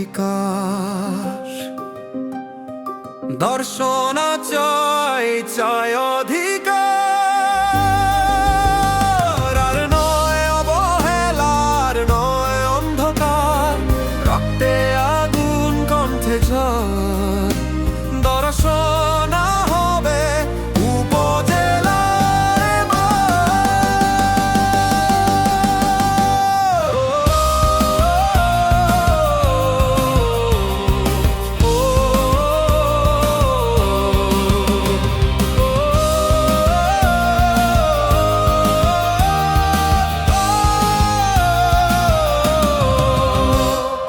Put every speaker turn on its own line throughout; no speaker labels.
বিকাশ। দর্শন চাই চাই অধিকার, আর নয় অবহেলার নয় অন্ধকার, রক্তে আগুন কণ্ঠে ঝড়। দর্শন হবে উপজেলার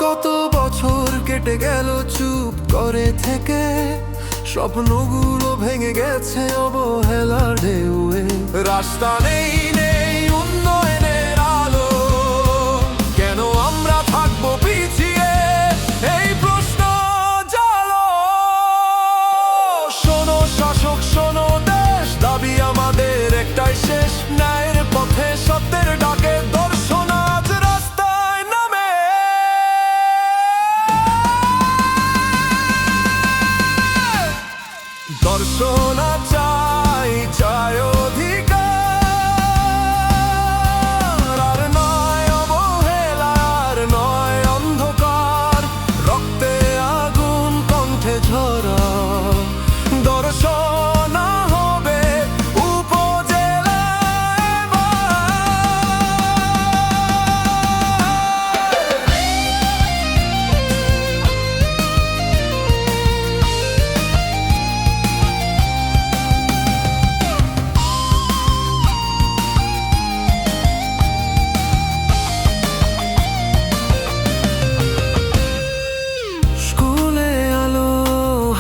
কত বছর কেটে গেল চুপ করে থেকে, স্বপ্নগুলো ভেঙে গেছে অবহেলার ঢেউয়ে। রাস্তা নেই নেই উন্নয়নের আলো, কেন আমরা থাকবো পিছিয়ে? এই প্রশ্ন জালো। শোনো শাসক শোনো দেশ, দাবি আমাদের একটাই শেষ, ন্যায়ের পথে সত্যের ডাকে। দর্শন আজ রাস্তায় নামে। দর্শন চাই চাই অধিকার, আর নয় অবহেলার নয় অন্ধকার, রক্তে আগুন কণ্ঠে ঝরা। দর্শন হবে উপজেলায়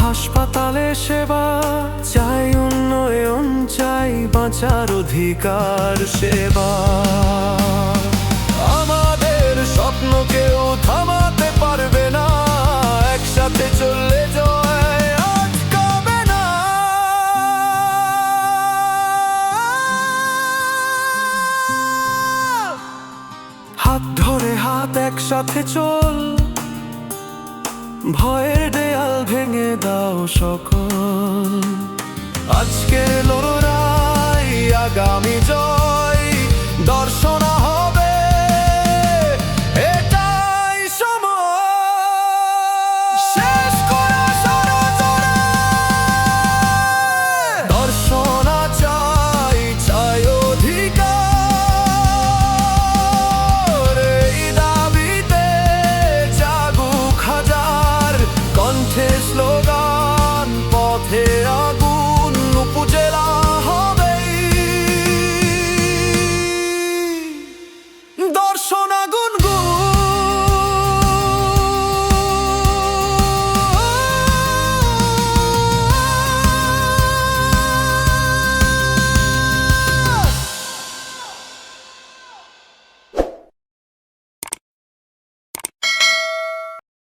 হাসপাতালে সেবা চাই, উন্নয়ন চাই, বাঁচার অধিকার সেবা। আমাদের স্বপ্ন কেউ থামাতে পারবে না, একসাথে চললে জয় আটকাবে না। হাত ধরে হাত একসাথে চল, ভয়ের দেয়াল ভেঙে দাও সকল। আজকের